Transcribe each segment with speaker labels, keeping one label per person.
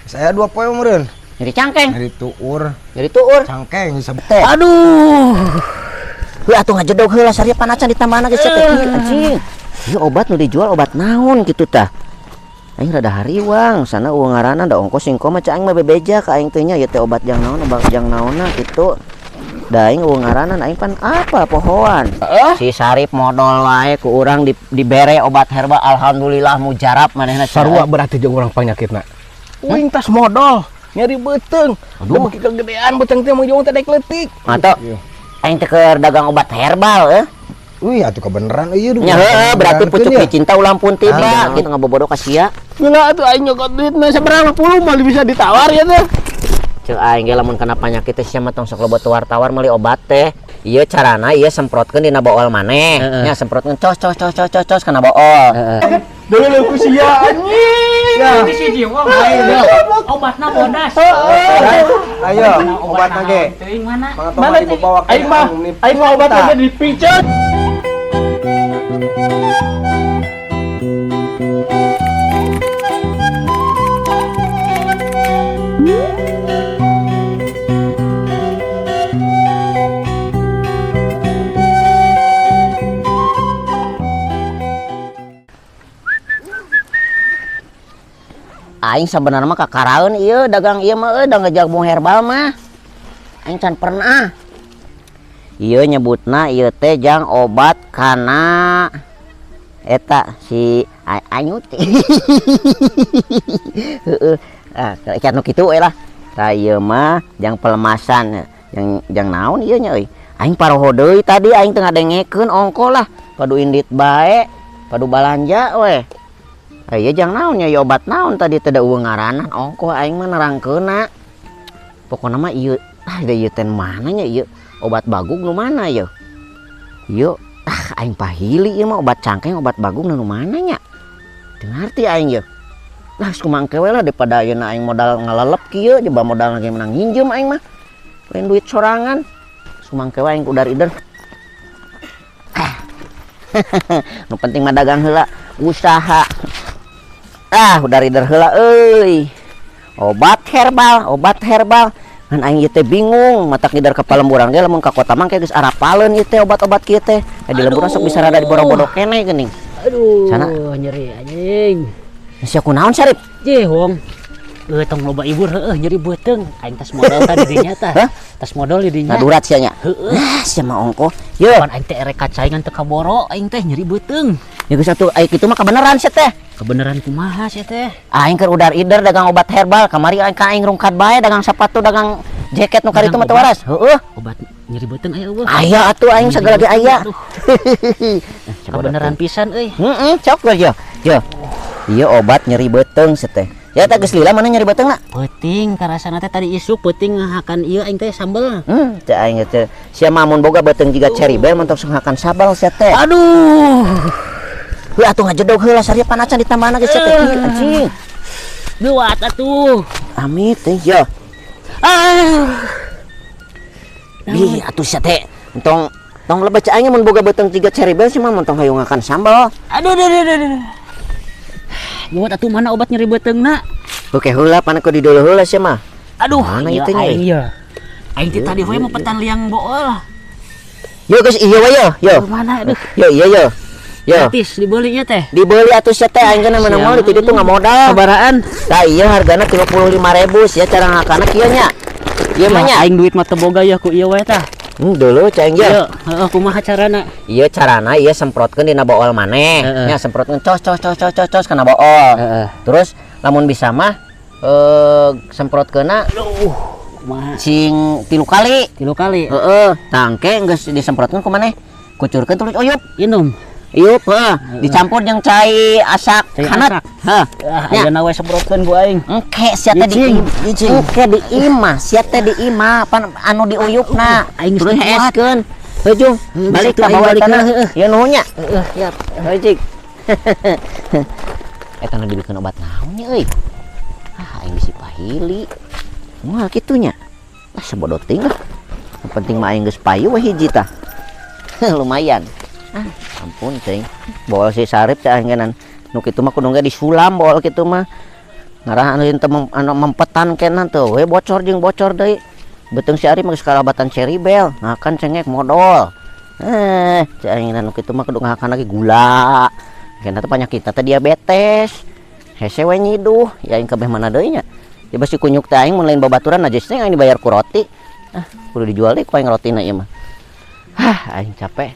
Speaker 1: Saya 2 poe meureun.
Speaker 2: Nyeri cangkeng.
Speaker 1: Nyeri tuur.
Speaker 2: Nyeri tuur.
Speaker 1: Cangkeng disebut.
Speaker 2: Aduh. Heuh atuh ngajedog heula saria panacan ditambahna geus teh anjing. Ieu obat nu dijual obat naon kitu tah? Aing rada hariwang, sana uang ngaranna da ongkos singko mah aing mah bebeja ka aing teh nya ieu teh obat jang naon obat jang naonna kitu. Da aing uang ngaranna aing pan apa pohoan. Si Sarip modal wae ku urang dibere obat herbal alhamdulillah mujarab manehna
Speaker 3: sarua berarti jeung urang panyakitna. Uing tas modal nyari beteung. Da beki kegedean beteung teh mung teh daek leutik.
Speaker 2: Mato. Aing teh keur dagang obat herbal
Speaker 1: Wih, atuh kebeneran ieu
Speaker 2: nya heuh berarti pucuk dicinta ulang pun tiba kitu ngabobodo ka sia.
Speaker 3: Gila atuh aing nyokot duitna sabarang 50 mah bisa ditawar ya teh.
Speaker 2: Ceu aing ge lamun kana panyakit teh sia mah tong sok loba tawar-tawar meuli obat teh. Ieu carana ieu semprotkeun dina bool maneh. Nya semprotkeun cos kana bool.
Speaker 3: Deuleu ku sia anjing.
Speaker 4: Ya. Ini si Jiwong obatna bodas.
Speaker 1: Ayo, obatna ge.
Speaker 4: Teuing mana?
Speaker 3: Mana
Speaker 1: dibawa ke
Speaker 3: aing mah obatna ge dipicet.
Speaker 2: Aing sebenarnya mah kakaraeun ieu dagang ieu mah da ngajagung herbal mah. Aing can pernah. Ieu nyebutna ieu teh jang obat kana eta si anyut. Heeh. Ah, kayak nu kitu we lah. Tah ieu mah jang pelemasan jang naon ieu nya euy. Aing paroho deui tadi aing teu ngadengekeun ongko lah. Padu indit bae, padu balanja we. Iya jang naonnya ya obat naon tadi teh da eueuh ngaranan ongko aing mah nerangkeunna. Pokona mah ieu da ieu teh mana nya ieu obat bagug nu mana ya? Ieu aing pahili ieu mah obat cangkeng obat bagug nu mana nya? Teu ngarti aing ieu. Nah kumangke we lah daripada ayeuna aing modal ngalelep kieu coba modal lagi menang nginjem aing mah. Lain duit sorangan. Kumangke we aing udar-idar. Nu penting mah dagang heula, usaha. Udah rider heula euy. Obat herbal. Ngan aing ieu teh bingung, matak ngidar ka Palemburan ge lamun ka kota mah geus arapaleun ieu teh obat-obat kieu teh. Di lemburan sok bisa rada diboro-boro keneh geuning.
Speaker 4: Aduh,
Speaker 2: sana
Speaker 4: nyeri anjing.
Speaker 2: Sia kunaon Sarip?
Speaker 4: Jehong. Tong loba ibur nyeri beuteung. Aing tas modal tadi dinya tah. Tas modal di dinya.
Speaker 2: Ngadurat sia nya. Sia mah ongko. Ye.
Speaker 4: Pan aing teh erek kacaingan teu kaboro, aing teh nyeri beuteung.
Speaker 2: Ya geus atuh ai kitu mah kabeneran sia teh.
Speaker 4: Kebeneran kumaha sia teh?
Speaker 2: Aing keur udar-ider dagang obat herbal, kamari aing ka aing rungkat bae dagang sepatu, dagang jaket nu karitu mah teu waras. Heueuh.
Speaker 4: Obat nyeri beuteung aya eueuh.
Speaker 2: Aya atuh aing sagala ge aya.
Speaker 4: Kebeneran pisan euy.
Speaker 2: Cok we ye. Ye. Ieu obat nyeri beuteung sia teh. Ya teh geus lila mana nyeri beuteungna?
Speaker 4: Peuting karasana teh tadi isuk peuting ngahakan ieu aing teh sambel.
Speaker 2: Teh aing teh sia mah mun boga beuteung jiga cherry bell mun tos ngahakan sabal sia teh.
Speaker 4: Aduh.
Speaker 2: Heuh atuh ngajedog heula saria panacan ditambahna geus teh anjing.
Speaker 4: Geuat atuh.
Speaker 2: Amit teh ya. Ih atuh sia teh tong lebih aing mun boga beuteung jiga cherry bell sih mah mun tong hayung ngakan sambal.
Speaker 4: Aduh. Geuat atuh mana obat nyeri beuteungna?
Speaker 2: Oke heula pana ku didolo heula sia mah.
Speaker 4: Aduh,
Speaker 2: mana itu nya?
Speaker 4: Aing ieu. Aing teh tadi we mau petan liang bool.
Speaker 2: Yo geus ieu we yo.
Speaker 4: Mana aduh.
Speaker 2: Yo.
Speaker 4: Gratis dibeli ieu teh.
Speaker 2: Dibeli atuh sia teh aing kana meunang mah di ditu ngamodal.
Speaker 4: Sabaraan.
Speaker 2: Tah ieu hargana 35.000 sia cara ngakana kieu nya. Ieu mah nya
Speaker 4: aing duit mah teu boga ya ku ieu we tah.
Speaker 2: Dulu ceng ya.
Speaker 4: Heeh, kumaha carana?
Speaker 2: Iya carana ieu semprotkeun dina bool maneh. Nya semprotkeun cos kana bool. Terus lamun bisa mah semprotkeunna
Speaker 4: kumaha?
Speaker 2: Sing 3 kali.
Speaker 4: 3 kali.
Speaker 2: Heeh, tangke geus disemprotkeun ku maneh. Kucurkeun tulis oyup.
Speaker 4: Inum.
Speaker 2: Iup dicampur jeung cai asak hanat.
Speaker 4: Ayeuna we semprotkeun ku aing.
Speaker 2: Engke sia teh di engke di imah, sia teh di imah pan anu diuyupna.
Speaker 4: Aing geus
Speaker 2: heeskeun. Heuh, balik ka bawa kana. Ieu nuhunnya. Heeh, siap. Heuh. Eta nu dibikeun obat naon nya euy? Aing bisi pahili. Moal kitunya. Sebodoh ting lah. Yang penting mah aing geus payu we hiji tah. Lumayan. Ampun ceng. Bawa si Sarip teh anggenan. Nu kitu mah kudu ge disulam bawa kitu mah. ngarahan teu anu mempetan kenan tuh we bocor jeung bocor deui. Beuteung si Ari mah geus kalabatan ceribel. Nah kan cengek modal. Cing anu kitu mah kudu ngahakan lagi gula. Kena teh panyakitna teh diabetes. Hese we nyiduh, ya aing kabeh mana deui nya. Ya basi kunyuk teh aing mun lain babaturan aja sih aing dibayar ku roti. Kudu dijual deui ku aing rotina ieu mah. Aing capek.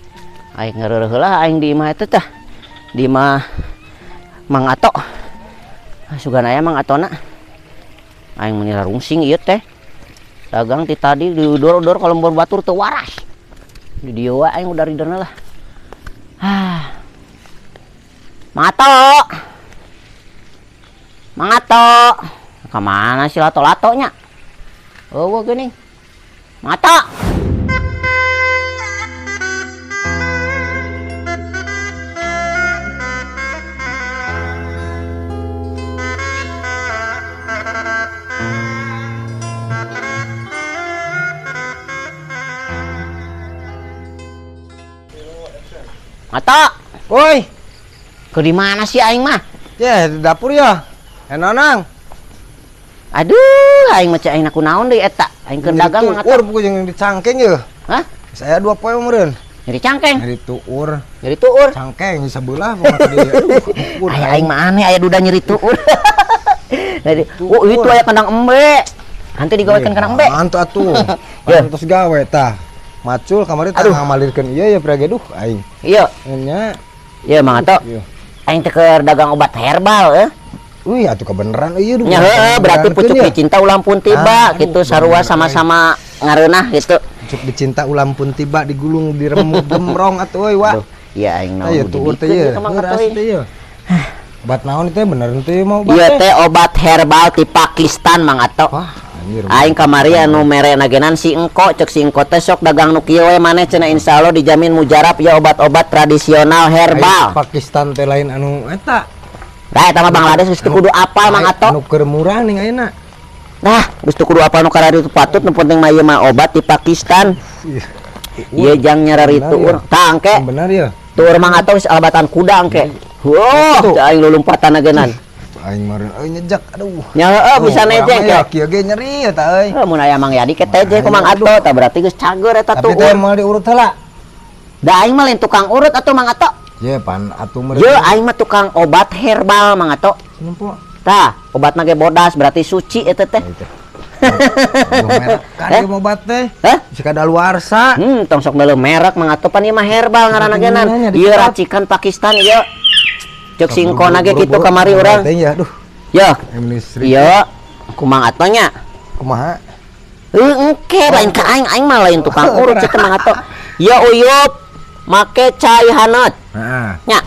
Speaker 2: Aing ngeureuh heula aing di imah eta teh. Di imah Mang Ato. Sugan aya Mang Atona. Aing mun rungsing ieu teh. Dagang ti tadi diudor-udor kalau mau batur teu waras. Di dieu aing udah ridana lah. Mang Ato. Mang Ato. Ka mana si lato-latonya? Eueuh geuning. Mang Ato. Mata,
Speaker 1: Woi,
Speaker 2: ke di mana sih aing mah?
Speaker 1: ya di dapur ya. Enonang.
Speaker 2: Aduh, aing mah cai aing naon deui eta? Aing keur dagang mah
Speaker 1: Ur buku yang dicangkeng ya.
Speaker 2: Hah?
Speaker 1: Saya 2 poe meureun.
Speaker 2: Nyari cangkeng.
Speaker 1: Nyari tuur.
Speaker 2: Nyari tuur.
Speaker 1: Cangkeng di sebelah pokoknya tadi.
Speaker 2: Aing mah aneh aya duda nyeri tuur. Oh, itu aya kandang embe. Nanti digawekeun kandang embe.
Speaker 1: Mantap atuh.
Speaker 2: Ya.
Speaker 1: Pantos gawe tah. Macul kamari tah ngamalirkeun ieu ya prage duh aing.
Speaker 2: Iya.
Speaker 1: Nya.
Speaker 2: Iya, Mang Ato.
Speaker 1: Iya.
Speaker 2: Aing teh keur dagang obat herbal
Speaker 1: Wih, atuh kebeneran ieu duh.
Speaker 2: Nya heueuh, berarti pucuk dicinta ulang pun tiba gitu sarua sama-sama ngareunah gitu.
Speaker 1: Pucuk dicinta ulam pun tiba digulung diremut gemrong atuh euy wa.
Speaker 2: Iya aing naon.
Speaker 1: Ayo tuur teh ieu. Ngeras teh ieu. Obat naon teh beneran teh mau obat.
Speaker 2: Ieu teh obat herbal ti Pakistan, Mang Ato.
Speaker 1: Wah, anjir.
Speaker 2: Aing kamari anu mere nagenan si engko cek si engko teh sok dagang nu kieu we maneh cenah insyaallah dijamin mujarab ya obat-obat tradisional herbal.
Speaker 1: Pakistan teh lain anu eta.
Speaker 2: Nah eta mah Bangladesh geus teu kudu apal Mang Ato.
Speaker 1: Anu keur murah ning ayeuna.
Speaker 2: Nah, geus teu kudu apal nu karari itu patut nu penting mah ieu mah obat di Pakistan. Ieu jang nyarari tuur. Tah engke
Speaker 1: Bener ya.
Speaker 2: tuur Mang Ato geus alabatan kuda engke. Wah, aing lulumpatan nagenan.
Speaker 1: Aing meureun nyejak aduh.
Speaker 2: Nya heueuh bisa nejeng
Speaker 1: ya
Speaker 2: ke.
Speaker 1: kieu ge nyeri eta euy.
Speaker 2: Mun aya Mang Yadi ke teje ku Mang Ato, tah berarti geus cager eta
Speaker 1: Tapi teh
Speaker 2: tuur.
Speaker 1: mau diurut heula.
Speaker 2: Da aing mah lain tukang urut atuh Mang Ato.
Speaker 1: Ye pan atuh meureun.
Speaker 2: Ye aing mah tukang obat herbal Mang Ato.
Speaker 1: Nempo.
Speaker 2: Tah, obatna ge bodas berarti suci eta teh.
Speaker 1: Kan ieu obat teh.
Speaker 2: Hah?
Speaker 1: Bisa kadaluarsa.
Speaker 2: Tong sok meuleuh merek Mang Ato pan ieu mah herbal ngaranna genan. Ieu racikan Pakistan ieu. Cek singkona ge kitu kamari urang.
Speaker 1: Teh ya aduh.
Speaker 2: Yo.
Speaker 1: Ministri.
Speaker 2: Ieu ku Mang Ato nya.
Speaker 1: Kumaha?
Speaker 2: Engke lain ka aing mah lain tukang urut cek Mang Ato. Ya uyup make cai hanat.
Speaker 1: Heeh.
Speaker 2: Nya,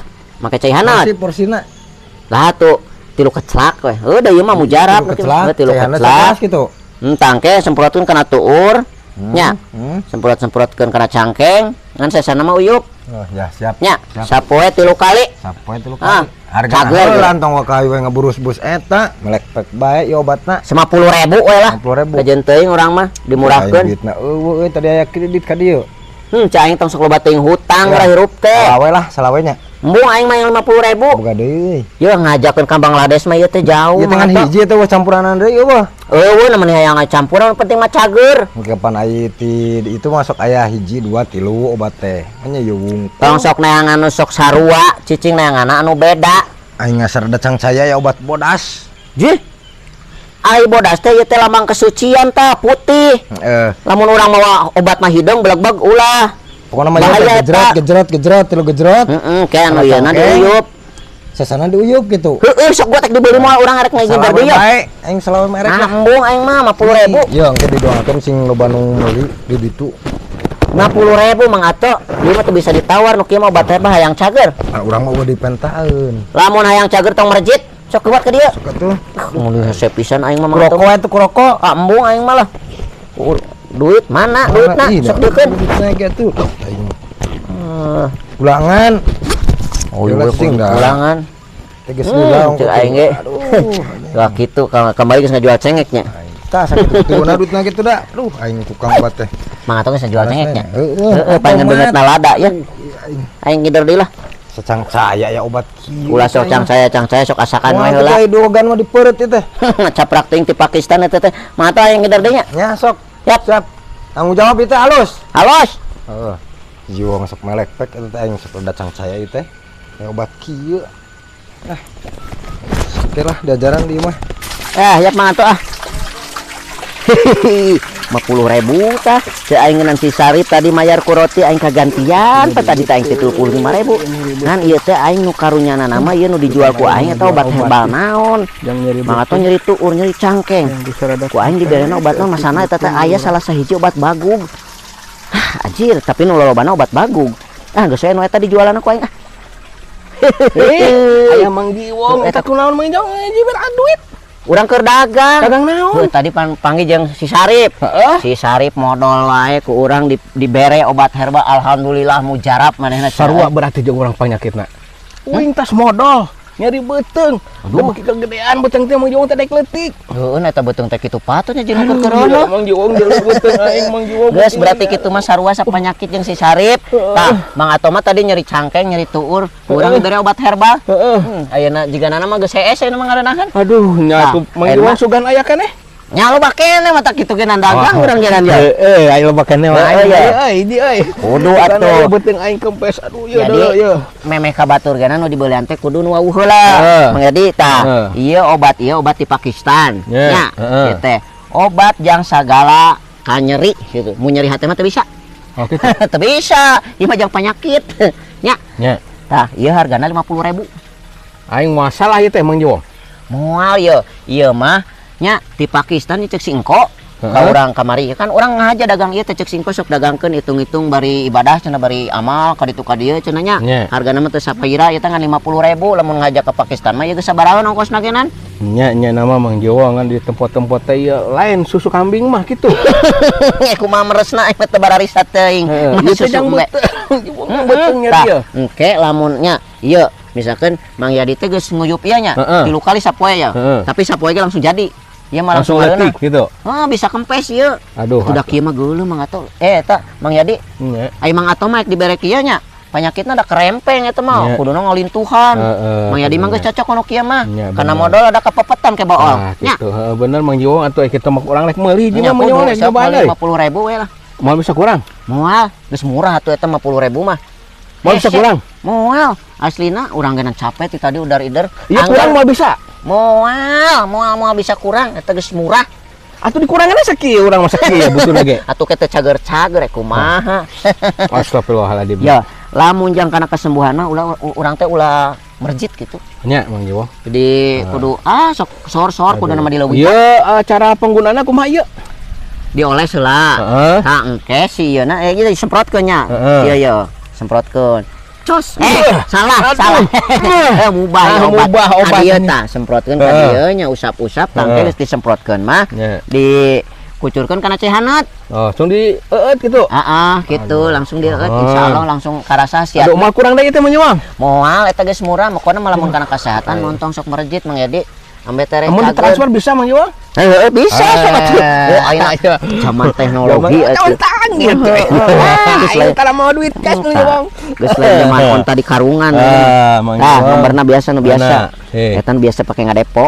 Speaker 2: make cai hanat.
Speaker 1: Porsina.
Speaker 2: Lah tuh tilu keclak we. Heuh da ieu mah mujarab
Speaker 1: Tilu keclak gitu.
Speaker 2: Tangke semprotkeun kana tuur. Nya. Semprot-semprotkeun kana cangkeng. Ngan sesana mah uyup.
Speaker 1: Oh, ya siap.
Speaker 2: Nya, sapoe 3 kali.
Speaker 1: Sapoe 3
Speaker 2: Ah,
Speaker 1: kali. Harga
Speaker 2: cager,
Speaker 1: heula tong kayu we ngaburus-burus eta, melek pek bae ieu obatna.
Speaker 2: 50.000 we lah.
Speaker 1: 50.000.
Speaker 2: Kajen teuing urang mah dimurahkeun.
Speaker 1: Duitna eueuh tadi aya kredit ka dieu.
Speaker 2: Cai aing tong sok loba teuing hutang
Speaker 1: Ya.
Speaker 2: ra hirup teh.
Speaker 1: Salawe lah, salawenya.
Speaker 2: Embung aing mah yang 50.000.
Speaker 1: Boga deui.
Speaker 2: Yo ngajakeun ka Bangladesh mah ieu teh jauh.
Speaker 1: Ieu tangan hiji eta we campuranan deui eueuh.
Speaker 2: Eueuh namanya hayang campuran penting mah cager.
Speaker 1: Kapan aya ti itu masuk aya hiji 2 3 obat teh. Nya ieu wungkul.
Speaker 2: Tong sok neangan anu sok sarua, cicing neangan anu beda.
Speaker 1: Aing ngasar dacang saya ya obat bodas.
Speaker 2: Jih. Ai bodas teh ieu teh lambang kesucian tah putih. Lamun urang mawa obat mah hidung beleg-beleg ulah.
Speaker 1: Pokona mah
Speaker 2: Bahaya,
Speaker 1: gejrot, tilu gejrot.
Speaker 2: Kae anu ieu na diuyup.
Speaker 1: Sasana diuyup gitu.
Speaker 2: Heueuh sok gua tek dibeli moal urang arek ngejembar
Speaker 1: Salawe
Speaker 2: deui.
Speaker 1: bae, aing salawe merek
Speaker 2: Nah,
Speaker 1: lah.
Speaker 2: embung aing mah 50.000.
Speaker 1: Iya, engke didoakeun sing loba nu meuli di ditu.
Speaker 2: 50.000 Mang Ato. Ieu mah teu bisa ditawar nu kieu mah obat herbal hayang cager.
Speaker 1: Urang mah udah dipentaeun.
Speaker 2: Lamun hayang cager tong merjit, sok keluar ke dieu.
Speaker 1: Katuh.
Speaker 2: Mulih hese pisan aing mah Mang Ato.
Speaker 1: Kuroko itu kuroko.
Speaker 2: Embung aing mah lah. Duit mana? Duitna sok deukeun.
Speaker 1: Duitna ge tuh. Ulangan. Oh, iya sing dah.
Speaker 2: Ulangan.
Speaker 1: Tegas ulang.
Speaker 2: Cek aing ge. Wah kitu kembali geus ngajual cengeknya.
Speaker 1: Tah sakit dituna duitna kitu da. Aduh, aing tukang obat teh.
Speaker 2: Mang Ato geus ngajual cengeknya.
Speaker 1: Heeh.
Speaker 2: Heeh, pengen beungeutna lada ya. Aing ngider deui lah.
Speaker 1: secang saya ya obat kieu.
Speaker 2: Ulah sok cang saya sok asakan we heula.
Speaker 1: Wah, dogan mah di perut itu.
Speaker 2: Caprak ting ti Pakistan eta teh. Mata yang geder deui nya.
Speaker 1: Ya sok.
Speaker 2: Yap.
Speaker 1: Siap. Tanggung jawab itu halus.
Speaker 2: Halus.
Speaker 1: Heeh. Jiwa sok melek pek eta teh aing sok dacang saya ieu teh. Ya obat kieu. Nah. Oke lah diajaran di mah.
Speaker 2: Ya mah atuh ah. 50.000 tah. Teu aing ngeun si Sarip tadi mayar ku roti aing kagantian pa tadi teh aing 75.000. Ngan ieu teh aing nu karunyana nama ieu nu dijual ku aing eta obat herbal naon.
Speaker 3: Yang nyeri
Speaker 2: Mangga tuh nyeri tuur, nyeri cangkeng. Ku aing diberena obatna masana eta teh aya salah sahiji obat bagug. Anjir, tapi nu lolobana obat bagug. Geus we nu eta dijualan ku aing.
Speaker 3: Aya Mang Jiwong eta kunaon Mang Jiwong jiber duit.
Speaker 2: Urang keur dagang.
Speaker 3: Dagang naon?
Speaker 2: Tadi panggil jeung si Sarip. Si Sarip modal wae ku urang dibere obat herbal alhamdulillah mujarab manehna
Speaker 3: Sarua berarti jeung urang panyakitna. Uing tas modal nyari beuteung. Aduh kegedean beuteung teh Mang Jiwong teh daek leutik.
Speaker 2: Heueuh eta beuteung teh kitu patutnya jeung keur corona.
Speaker 3: Mang Jiwong deuleu beuteung aing Mang Jiwong.
Speaker 2: Geus berarti kitu mah sarua sapanyakit jeung si Sarip. Tah, Mang Ato mah tadi nyeri cangkeng, nyeri tuur. Urang dibere obat herbal. Ayeuna jiganana mah geus hees aya nu ngaranahkeun.
Speaker 3: Aduh nya atuh Mang Jiwong sugan aya keneh.
Speaker 2: Nya lo bakene mah tak kitu geuna dagang urang jalan ya.
Speaker 3: Ayo bakane mah aing di euy.
Speaker 2: Kudu atuh.
Speaker 3: Beuteung aing kempes aduh ieu
Speaker 2: Jadi memeh kabatur gana nu dibeulean teh kudu nu wauh heula. Mangedi tah. Ieu obat di Pakistan. Nya ieu teh obat jang sagala kanyeri gitu. Mun nyeri hate mah teu bisa.
Speaker 3: Oh kitu.
Speaker 2: Teu bisa. Ieu mah jang penyakit. Nya.
Speaker 3: Nya.
Speaker 2: Tah, ieu hargana 50.000.
Speaker 3: Aing masalah ieu teh Mang Jiwong.
Speaker 2: Moal ieu mah nya di Pakistan cek si engko ka urang kamari kan urang ngahaja dagang ieu teh cek si engko sok dagangkeun hitung-hitung bari ibadah cenah bari amal ka ditu ka dieu cenah nya hargana mah teu sapaira ieu teh ngan 50.000 lamun ngahaja ka Pakistan mah ieu geus sabaraha ongkosna genan
Speaker 3: nya nama Mang Jiwong kan di tempat-tempat teh lain susu kambing mah kitu.
Speaker 2: Kumaha meresna teh bararisat teuing mah susu we
Speaker 3: beuteung nya dia.
Speaker 2: Engke lamun nya ieu misalkan Mang Yadi teh geus nguyup ieu nya 3 kali sapoe ya tapi sapoe ge langsung jadi. Iya mah langsung
Speaker 3: letik gitu.
Speaker 2: Bisa kempes ieu.
Speaker 3: Aduh.
Speaker 2: Udah kieu mah geuleuh Mang Ato. Eta Mang Yadi. Ai Mang Ato mah dibere kieu nya. Panyakitna da kerempeng eta mah. Kuduna ngalintuhan. Mang Yadi mah geus cocok anu kieu mah. Karena modal ada kepepetan ke baol.
Speaker 3: Nya. Gitu. Bener Mang Jiwong atuh kita mah urang rek meuli di mah Mang Jiwong rek coba deui.
Speaker 2: 50.000 we lah.
Speaker 3: Moal bisa kurang?
Speaker 2: Moal, geus murah atuh eta 50.000 mah.
Speaker 3: Moal bisa kurang?
Speaker 2: Moal. Aslina urang geuna capek ti tadi udar-ider.
Speaker 3: Iya kurang moal bisa.
Speaker 2: Moal bisa kurang eta geus murah.
Speaker 3: Atuh dikuranganna sakieu urang mah sakieu butuna ge.
Speaker 2: Atuh kita cager-cager kumaha.
Speaker 3: Astagfirullahaladzim.
Speaker 2: Ya, lamun jang kana kesembuhanna urang teh ulah merjit gitu.
Speaker 3: Nya Mang Jiwong.
Speaker 2: Jadi kudu sok sor kudu nama dileuwih.
Speaker 3: Ieu cara penggunaanna kumaha ieu?
Speaker 2: Dioles heula. Tah engke si ieu na ieu disemprotkeun nya. Ieu semprotkeun. Cos. Salah. Mubah obat. Ieu tah semprotkeun ka dieu nya usap-usap tangke geus disemprotkeun mah dikucurkeun kana cai hangat.
Speaker 3: Oh, langsung dieueut gitu.
Speaker 2: Gitu langsung dieueut insyaallah langsung karasa siap.
Speaker 3: Aduh, moal kurang deui teh Mang Jiwong.
Speaker 2: Moal eta geus murah, mokona mah lamun kana kesehatan montong sok merjit Mang Yadi. Ambe teh
Speaker 3: Mun transfer bisa Mang Jiwong?
Speaker 2: Bisa sok atuh. Ayeuna zaman teknologi atuh.
Speaker 3: Gitu. Ayo tara mau duit cash Mang Jiwong.
Speaker 2: Geus lain zaman onta di karungan. Nomorna biasa nu biasa. Etan biasa pake ngadepo.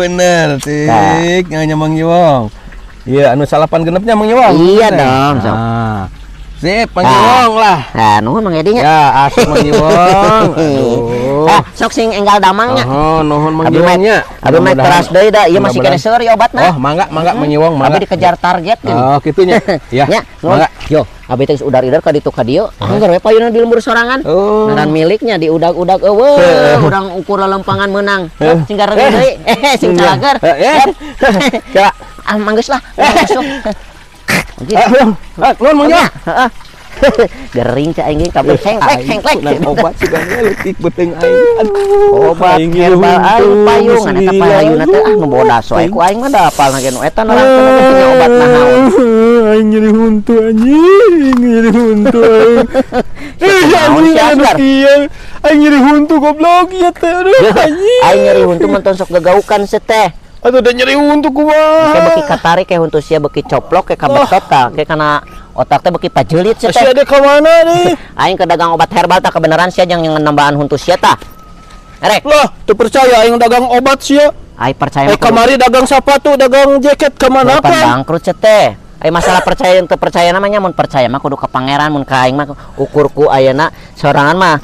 Speaker 3: Bener, tik nya Mang Jiwong. Iya, anu salapan genepnya Mang Jiwong.
Speaker 2: Iya dong, sok.
Speaker 3: Sip, Mang Jiwong lah.
Speaker 2: Nuhun Mang Yadi nya.
Speaker 3: Ya, asik Mang Jiwong. Aduh.
Speaker 2: Sok sing enggal damangnya.
Speaker 3: Nuhun Mang Jiwong nya.
Speaker 2: Abi mah teras deui da, ieu masih kene seuri obatna.
Speaker 3: Oh, mangga Mang Jiwong, mangga.
Speaker 2: Abi dikejar target kan.
Speaker 3: Oh, kitu nya. Ya.
Speaker 2: Mangga. Yo, abi teh udar-idar ka ditu ka dieu. Anggar we payuna di lembur sorangan. Ngaran miliknya di udag-udag eueuh, urang ukur lempangan menang. Sing gareng deui. Sing cager.
Speaker 3: Ya.
Speaker 2: Manggeus lah.
Speaker 3: Nuhun Mang Jiwong.
Speaker 2: Gering cak aing kabeh hengklek.
Speaker 3: Obat sigana leutik beuteung aing.
Speaker 2: Obat herbal payung eta payungna teh nu bodas wae ku aing mah da hafalna ge nu eta nerangkeun punya obat naon.
Speaker 3: Aing nyeri huntu anjing, nyeri huntu. Aing nyeri huntu goblok ieu teh aduh anjing.
Speaker 2: Aing nyeri huntu menton sok gagaukan seteh.
Speaker 3: Atuh udah nyeri untuk kumaha.
Speaker 2: Kayak beki katarik kayak untuk sia beki coplok kayak kabetot tah. Kayak kana otak teh beki pajelit sia
Speaker 3: Sia
Speaker 2: teh.
Speaker 3: ada ke mana nih?
Speaker 2: Aing ke dagang obat herbal tah kebenaran sia jeung nambahan huntu sia tah. Erek,
Speaker 3: Lah, tuh percaya aing dagang obat sia.
Speaker 2: aing percaya mah kudu-
Speaker 3: Kamari dagang sepatu, dagang jaket kemana
Speaker 2: Bukan
Speaker 3: kan?
Speaker 2: bangkrut cet teh. Masalah percaya untuk percaya namanya mun percaya mah kudu ka pangeran mun ka aing mah ukurku ayeuna sorangan mah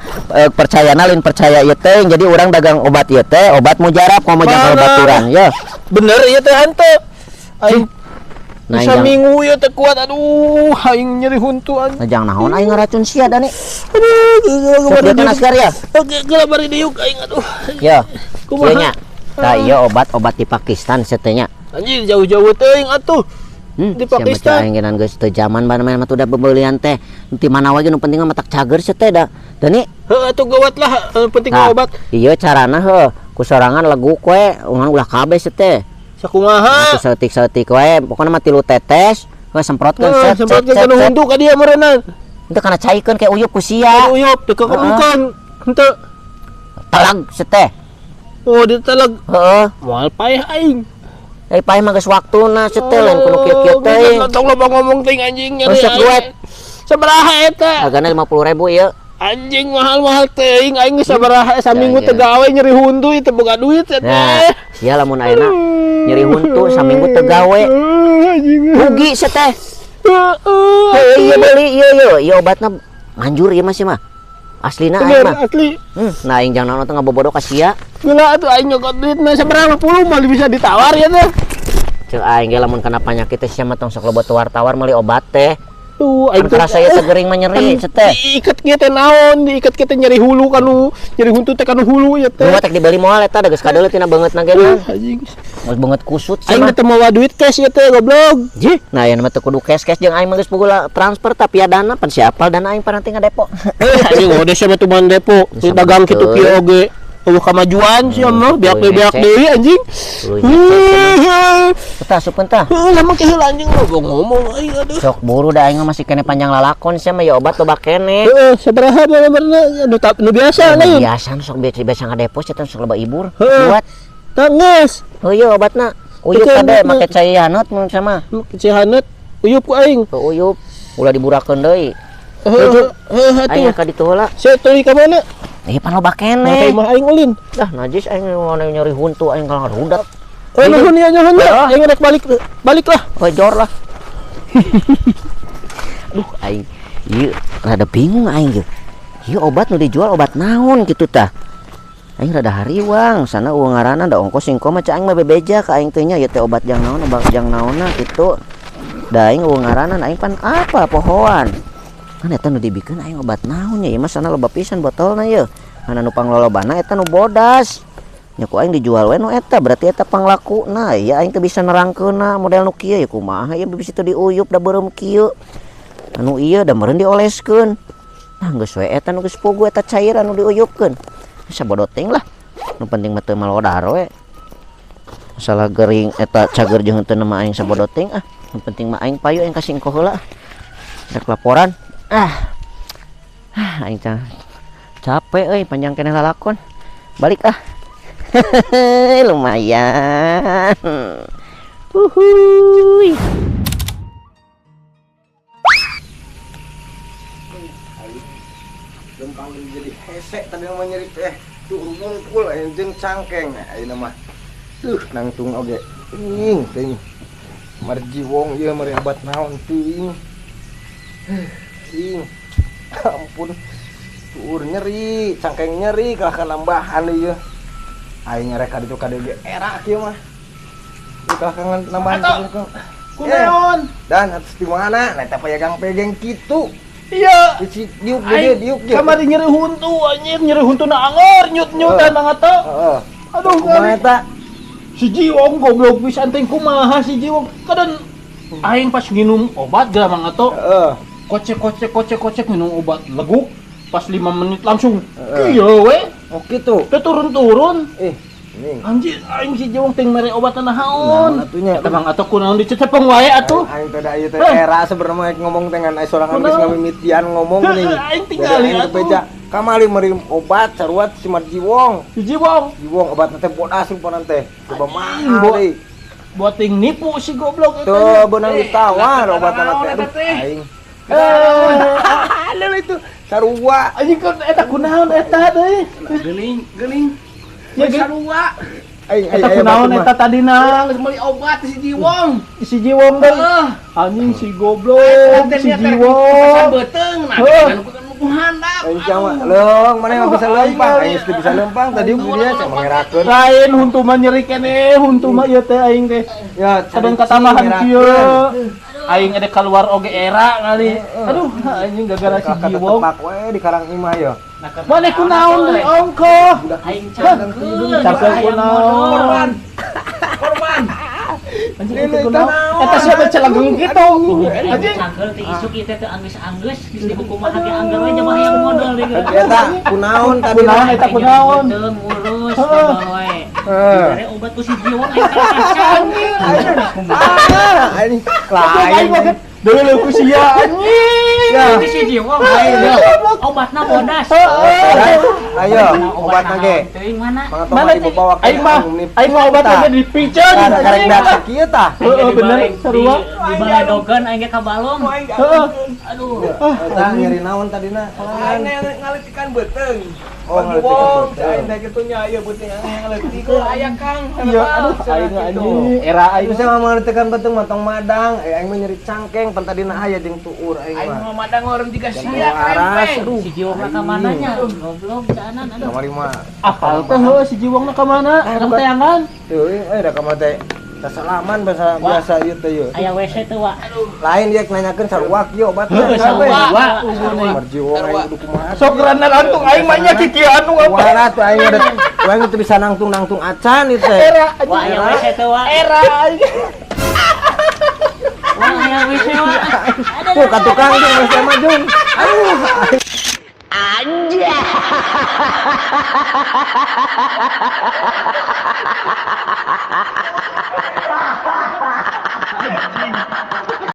Speaker 2: percayana lain percaya ieu teh jadi urang dagang obat ieu teh obat mujarab komo jeung
Speaker 3: Mana?
Speaker 2: baturan ya.
Speaker 3: Bener ieu teh henteu. Aing
Speaker 2: Nah,
Speaker 3: bisa
Speaker 2: yang-
Speaker 3: minggu ieu teh kuat aduh, aing nyeri huntuan.
Speaker 2: Ngajang naon aing ngaracun sia da nih.
Speaker 3: Aduh,
Speaker 2: Sok dia kan askar ya.
Speaker 3: Oke, geula bari diuk aing aduh.
Speaker 2: Ya.
Speaker 3: Kumaha?
Speaker 2: Ieu nya. Tah ieu obat-obat di Pakistan setenya.
Speaker 3: Anjing jauh-jauh teuing atuh. Di
Speaker 2: Sia
Speaker 3: Pakistan.
Speaker 2: baca aing genan geus teu zaman bana mah udah bebeulian teh. Ti mana wae nu penting mah matak cager sia teh da. Da nih.
Speaker 3: Heuh atuh gawat lah, penting
Speaker 2: Nah,
Speaker 3: obat.
Speaker 2: ieu carana heuh ku sorangan leguk we ulah kabeh sia teh.
Speaker 3: Sakumaha?
Speaker 2: Aku setik-setik wae pokokna mah 3 tetes we semprotkeun set
Speaker 3: Semprot
Speaker 2: set
Speaker 3: ke kana
Speaker 2: set.
Speaker 3: huntu ka dia meureunna.
Speaker 2: Teu kana caikeun kayak uyup ku sia.
Speaker 3: Uyup teu kekemukan. Henteu.
Speaker 2: Talag sia teh.
Speaker 3: Oh, ditelag.
Speaker 2: Heeh.
Speaker 3: Moal paeh aing.
Speaker 2: Paeh mah geus waktuna sia teh lain kudu kieu-kieu teh.
Speaker 3: Tong loba ngomong teuing anjing nyeri.
Speaker 2: Resep duit.
Speaker 3: Sabaraha eta?
Speaker 2: Hargana 50.000 ieu.
Speaker 3: Anjing mahal-mahal teuing aing geus sabaraha
Speaker 2: Ya,
Speaker 3: saminggu
Speaker 2: ya.
Speaker 3: teu gawe nyeri huntu teu boga duit eta.
Speaker 2: Nah, sia lamun ayeuna nyeri huntu saminggu teu gawe.
Speaker 3: Anjing.
Speaker 2: Rugi sia teh. Heuh ieu beli ieu obatna manjur ieu mah sia mah. Aslina aing mah.
Speaker 3: Asli.
Speaker 2: Nah aing jangan naon teh ngabobodo ka sia.
Speaker 3: Gila atuh aing nyokot duitna sabaraha 50 mah bisa ditawar ya teh.
Speaker 2: Ceu aing ge lamun kana panyakit teh sia mah tong sok loba tawar-tawar meuli obat teh.
Speaker 3: Tuh
Speaker 2: Kan karasa ieu tegering mah nyeri sia teh.
Speaker 3: diikat kieu teh naon? Diikat kieu teh nyeri hulu kanu, nyeri huntu teh kanu hulu ya teh.
Speaker 2: Nu tek dibeli moal eta da geus kadeuleu tina beungeutna ge mah.
Speaker 3: Anjing.
Speaker 2: Geus beungeut kusut sia
Speaker 3: Aing
Speaker 2: mah.
Speaker 3: teh mawa duit cash ya teh goblok.
Speaker 2: Jih, nah aya mah teu kudu cash-cash jeung aing mah geus pugula transfer tapi dana pan siapal dana aing paranti ngadepo.
Speaker 3: Anjing udah siapa tuh man depo. Di
Speaker 2: Sama
Speaker 3: dagang kitu
Speaker 2: betul.
Speaker 3: kieu oge. Eueuh kamajuan sia mah biak deui anjing.
Speaker 2: Tuluy ngecek. Tah supkeun tah.
Speaker 3: Lama keheula anjing lu ngomong aing aduh.
Speaker 2: Sok buru da aing mah masih kene panjang lalakon sia mah ya obat loba kene.
Speaker 3: Heeh, sabaraha bener-bener nu biasa lain.
Speaker 2: Biasa sok biasa ngadepo sia teh sok loba ibur.
Speaker 3: Heeh.
Speaker 2: Buat.
Speaker 3: Tangis.
Speaker 2: Oh iya obatna. Uyup
Speaker 3: Betul,
Speaker 2: kade
Speaker 3: betul.
Speaker 2: make cai hanut mun sama.
Speaker 3: Cihanet uyup ku aing.
Speaker 2: Ke uyup ulah diburakeun deui.
Speaker 3: Heeh,
Speaker 2: Aing
Speaker 3: atuh.
Speaker 2: ka ditu heula.
Speaker 3: Saya tuluy ka mana?
Speaker 2: Pan loba
Speaker 3: Nah, kayak
Speaker 2: kene.
Speaker 3: mah aing ulin.
Speaker 2: Dah najis aing mau nyeri huntu aing kalau ngarudat.
Speaker 3: Nuhun ya nuhun ya. Aing rek balik lah.
Speaker 2: Ojor lah. Duh aing ieu rada bingung aing ge. Ieu obat nu dijual obat naon kitu tah. Aing rada hariwang sana uang ngaranna da ongkos singko mah aing mah bebeja ka aing teh nya ieu teh obat jang naon obat jang naonna kitu. Da aing uang ngaranna aing pan apa pohoan. Kan eta nu dibikeun aing obat naon nya ieu mah sana loba pisan botolna ieu. Kana nu panglolobana eta nu bodas. Nya ku aing dijual we nu eta berarti eta panglakuna. Ya aing teh bisa nerangkeunna model nu kieu ya kumaha ya bisa teu diuyup da beureum kieu. Anu ieu da meureun dioleskeun. Nah geus we eta nu geus pugu eta cairan nu diuyupkeun. Sabodoteng lah. Nu penting mah teu malodar we. Masalah gering eta cager jeung henteu mah aing sabodoteng ah. Nu penting mah aing payu aing kasingko heula. Rek laporan. Aing capek euy panjang keneh lalakon. Balik ah. Lumayan. Uhuy.
Speaker 1: Gampang jadi hesek tadi mah nyeri teh. Tuh mungkul aya jeung cangkeng ayeuna mah. Nangtung oge. Ting. Marji wong ieu mari obat naon teuing. Ting. Ampun. Tuur nyeri, cangkeng nyeri kalah kanambahan ieu. Aing rek ka ditu ka dieu era kieu mah. Kalah kangen nambahan cangkeng.
Speaker 3: Kunaon?
Speaker 1: Dan atas di mana? Nah, eta pegang-pegang kitu.
Speaker 3: Iya.
Speaker 1: Di diuk dia diuk dia.
Speaker 3: Kamari nyeri huntu anjir, nyeri huntu na anger nyut-nyutan ngata.
Speaker 1: Heeh.
Speaker 3: Aduh
Speaker 1: Kumaha
Speaker 3: kali.
Speaker 1: eta?
Speaker 3: Si Jiwong goblok pisan teh kumaha si Jiwong. Kadang aing pas nginum obat geura mangato.
Speaker 1: Heeh.
Speaker 3: Kocek minum obat leguk. Pas 5 menit langsung kieu we.
Speaker 1: Oh kitu.
Speaker 3: Teu turun-turun.
Speaker 1: Nih.
Speaker 3: Anjir aing si Jiwong teh mere obat
Speaker 1: Naon
Speaker 3: naon.
Speaker 1: atunya?
Speaker 3: Eta mah atuh kunaon dicecepeng wae atuh.
Speaker 1: Aing teh da ieu teh era sebenarnya ngomong dengan sorangan geus ngamimitian ngomong nih.
Speaker 3: Aing tinggali
Speaker 1: Jadi aing
Speaker 3: atuh.
Speaker 1: beja. kamali meri obat saruat si Marjiwong.
Speaker 3: Si Jiwong
Speaker 1: Jiwong obat teh bodas rupanan teh. Coba
Speaker 3: Bo-
Speaker 1: mahal deui.
Speaker 3: buat ting nipu si goblok itu.
Speaker 1: Tuh beunang ditawar obat teh. Aduh aing. Lalu itu sarua.
Speaker 3: Anjing kan eta kunaon eta deui.
Speaker 5: Geling.
Speaker 3: Ya
Speaker 5: Sarua.
Speaker 1: Aing
Speaker 3: eta kunaon eta tadina
Speaker 5: Geus meuli obat si Jiwong.
Speaker 3: si Jiwong deui. Anjing si goblok si Jiwong.
Speaker 5: Beteung nah.
Speaker 3: Heuh.
Speaker 5: Ku handap.
Speaker 1: Aing cama leung mana yang bisa lempang. Aing geus bisa lempang tadi dia cak mangerakeun.
Speaker 3: Lain huntu mah nyeri keneh, huntu mah ieu teh aing teh.
Speaker 1: Ya
Speaker 3: Kadang katambahan kieu. Aing ada keluar oge era kali. Aduh, anjing gara-gara si
Speaker 1: Kata
Speaker 3: Jiwong.
Speaker 1: tepak we di Karang Imah ya.
Speaker 3: Maneh kunaon deui ongko?
Speaker 4: Aing cangkeul.
Speaker 3: Cangkeul kunaon?
Speaker 5: Korban.
Speaker 3: Anjing itu kunaon? Eta siapa celageng kitu?
Speaker 4: Anjing cangkeul teh isuk ieu teh teu anggeus-anggeus geus dihukum hati anggar we nya hayang modal deui.
Speaker 1: Eta kunaon tadi
Speaker 3: Kunaon eta kunaon?
Speaker 4: Beteung urus
Speaker 3: Heeh.
Speaker 4: modal we.
Speaker 1: Heeh.
Speaker 4: Dari obat ku si Jiwong aing kacang.
Speaker 1: Ini
Speaker 3: Aing mah
Speaker 1: lain.
Speaker 3: deuleu ku sia anjing.
Speaker 1: Ya.
Speaker 4: Ini si Jiwong aing obatna bodas.
Speaker 1: Ayo, obat nage.
Speaker 4: Teuing mana?
Speaker 3: Mana
Speaker 1: Ibu bawa ke
Speaker 3: aing mah obat lagi dipiceun.
Speaker 1: Ada karek data kieu tah.
Speaker 3: Heeh bener sarua.
Speaker 4: Di baladogan aing ge ka balong.
Speaker 3: Heeh.
Speaker 4: Aduh.
Speaker 1: Tah nyeri naon tadina?
Speaker 5: Aing ngaletikan beteung.
Speaker 1: Oh,
Speaker 5: Bagi wong, aing teh kitu nya ieu beuting aing ngaleti ku aya Kang.
Speaker 3: Iya, aduh aing anjing era aing
Speaker 1: Bisa ngomong tekan beteng matong madang, aing mah nyeri cangkeng pan tadina aya jeung tuur aing
Speaker 5: Aing
Speaker 1: mah.
Speaker 5: mah madang orang tiga
Speaker 1: Jangan
Speaker 5: sia
Speaker 1: waras,
Speaker 5: krempeng.
Speaker 1: aduh.
Speaker 4: Si Jiwong ka mananya? Goblok jaanan aduh.
Speaker 1: Kamari mah.
Speaker 3: apal teh heuh si Jiwongna ka mana? Nang teangan.
Speaker 1: Teuing da ka teh. Tasalaman bahasa biasa ieu teh ieu.
Speaker 4: Aya WC teu wa.
Speaker 1: Lain dia nanyakeun sarua kieu obatna.
Speaker 3: Heuh sarua.
Speaker 1: Marjiwong aing kudu kumaha.
Speaker 3: Sok rana lantung aing mah nya kikieu anu apa?
Speaker 1: Wala tuh aing ada aing teu bisa nangtung acan ieu teh.
Speaker 3: Era
Speaker 4: Wa aya
Speaker 3: anjing.
Speaker 4: WC teu wa.
Speaker 3: Era anjing.
Speaker 4: Wa aya WC wa.
Speaker 1: Tuh ka tukang jeung geus mah jeung. Aduh.